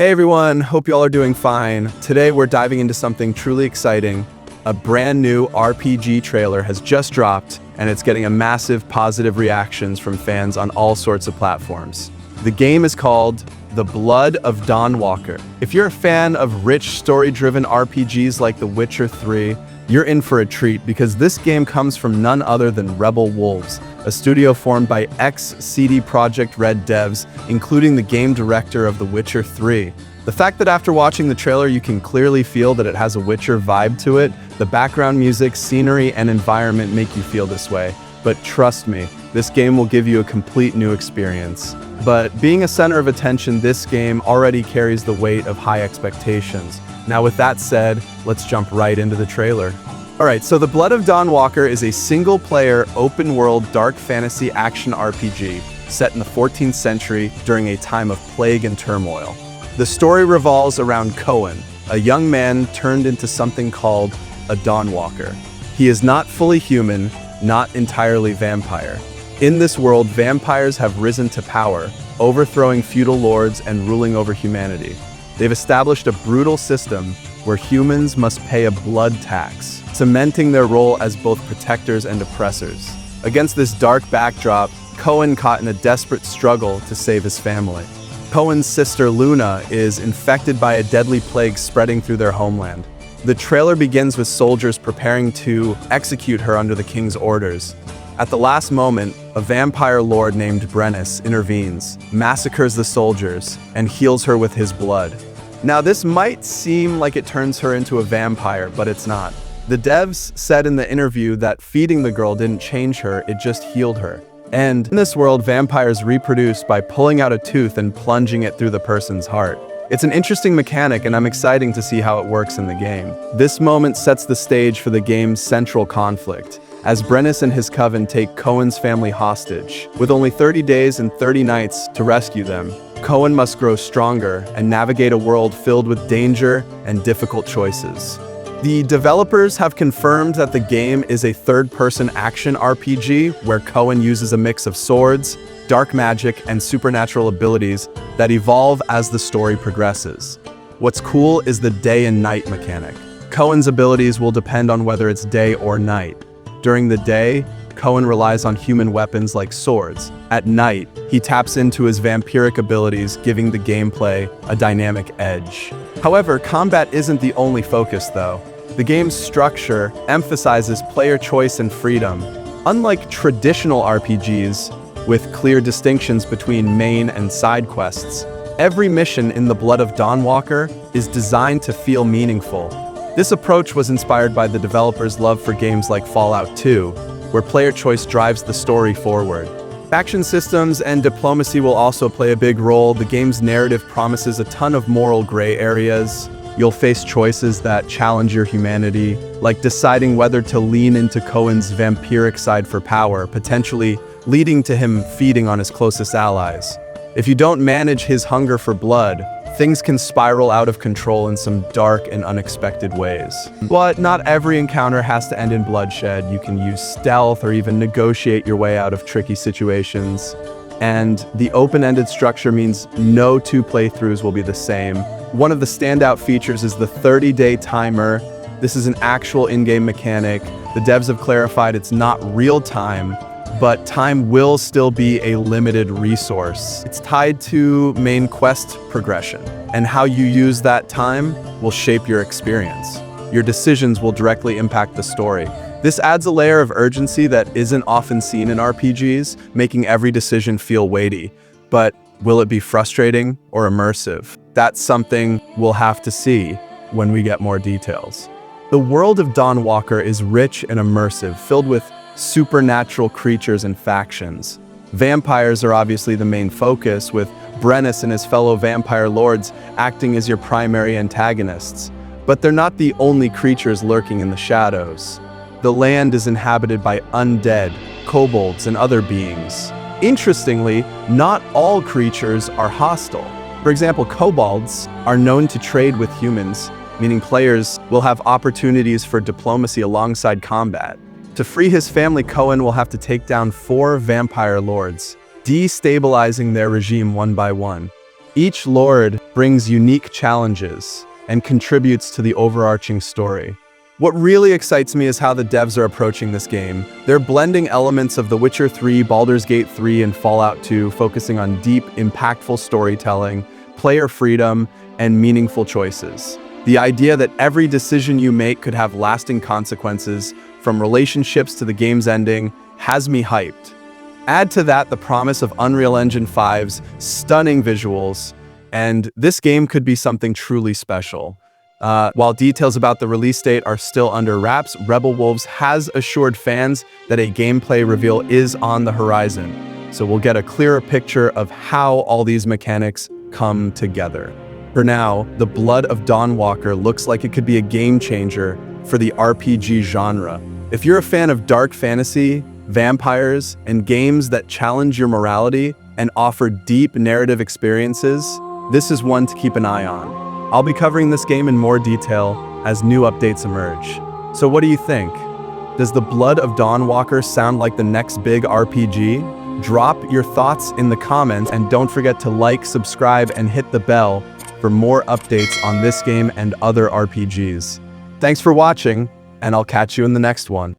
Hey everyone, hope you all are doing fine. Today we're diving into something truly exciting. A brand new RPG trailer has just dropped, and it's getting a massive positive reactions from fans on all sorts of platforms. The game is called The Blood of DawnWalker. If you're a fan of rich, story-driven RPGs like The Witcher 3, you're in for a treat because this game comes from none other than Rebel Wolves, a studio formed by ex-CD Projekt Red devs, including the game director of The Witcher 3. The fact that after watching the trailer you can clearly feel that it has a Witcher vibe to it, the background music, scenery, and environment make you feel this way. But trust me, this game will give you a complete new experience. But being a center of attention, this game already carries the weight of high expectations. Now with that said, let's jump right into the trailer. Alright, so The Blood of DawnWalker is a single-player, open-world, dark fantasy action RPG set in the 14th century during a time of plague and turmoil. The story revolves around Cohen, a young man turned into something called a Dawnwalker. He is not fully human, not entirely vampire. In this world, vampires have risen to power, overthrowing feudal lords and ruling over humanity. They've established a brutal system where humans must pay a blood tax, cementing their role as both protectors and oppressors. Against this dark backdrop, Cohen caught in a desperate struggle to save his family. Cohen's sister Luna is infected by a deadly plague spreading through their homeland. The trailer begins with soldiers preparing to execute her under the king's orders. At the last moment, a vampire lord named Brennus intervenes, massacres the soldiers, and heals her with his blood. Now this might seem like it turns her into a vampire, but it's not. The devs said in the interview that feeding the girl didn't change her, it just healed her. And in this world, vampires reproduce by pulling out a tooth and plunging it through the person's heart. It's an interesting mechanic, and I'm excited to see how it works in the game. This moment sets the stage for the game's central conflict, as Brennus and his coven take Cohen's family hostage. With only 30 days and 30 nights to rescue them, Cohen must grow stronger and navigate a world filled with danger and difficult choices. The developers have confirmed that the game is a third-person action RPG where Cohen uses a mix of swords, dark magic, and supernatural abilities that evolve as the story progresses. What's cool is the day and night mechanic. Cohen's abilities will depend on whether it's day or night. During the day, Cohen relies on human weapons like swords. At night, he taps into his vampiric abilities, giving the gameplay a dynamic edge. However, combat isn't the only focus, though. The game's structure emphasizes player choice and freedom. Unlike traditional RPGs, with clear distinctions between main and side quests, every mission in The Blood of DawnWalker is designed to feel meaningful. This approach was inspired by the developers' love for games like Fallout 2, where player choice drives the story forward. Faction systems and diplomacy will also play a big role. The game's narrative promises a ton of moral gray areas. You'll face choices that challenge your humanity, like deciding whether to lean into Cohen's vampiric side for power, potentially leading to him feeding on his closest allies. If you don't manage his hunger for blood, things can spiral out of control in some dark and unexpected ways. But not every encounter has to end in bloodshed. You can use stealth or even negotiate your way out of tricky situations. And the open-ended structure means no two playthroughs will be the same. One of the standout features is the 30-day timer. This is an actual in-game mechanic. The devs have clarified it's not real time, but time will still be a limited resource. It's tied to main quest progression, and how you use that time will shape your experience. Your decisions will directly impact the story. This adds a layer of urgency that isn't often seen in RPGs, making every decision feel weighty. But will it be frustrating or immersive? That's something we'll have to see when we get more details. The world of DawnWalker is rich and immersive, filled with supernatural creatures and factions. Vampires are obviously the main focus, with Brennus and his fellow vampire lords acting as your primary antagonists. But they're not the only creatures lurking in the shadows. The land is inhabited by undead, kobolds, and other beings. Interestingly, not all creatures are hostile. For example, kobolds are known to trade with humans, meaning players will have opportunities for diplomacy alongside combat. To free his family, Cohen will have to take down 4 vampire lords, destabilizing their regime one by one. Each lord brings unique challenges and contributes to the overarching story. What really excites me is how the devs are approaching this game. They're blending elements of The Witcher 3, Baldur's Gate 3, and Fallout 2, focusing on deep, impactful storytelling, player freedom, and meaningful choices. The idea that every decision you make could have lasting consequences, from relationships to the game's ending, has me hyped. Add to that the promise of Unreal Engine 5's stunning visuals, and this game could be something truly special. While details about the release date are still under wraps, Rebel Wolves has assured fans that a gameplay reveal is on the horizon, so we'll get a clearer picture of how all these mechanics come together. For now, the Blood of DawnWalker looks like it could be a game changer for the RPG genre. If you're a fan of dark fantasy, vampires, and games that challenge your morality and offer deep narrative experiences, this is one to keep an eye on. I'll be covering this game in more detail as new updates emerge. So what do you think? Does the Blood of DawnWalker sound like the next big RPG? Drop your thoughts in the comments and don't forget to like, subscribe, and hit the bell for more updates on this game and other RPGs. Thanks for watching, and I'll catch you in the next one.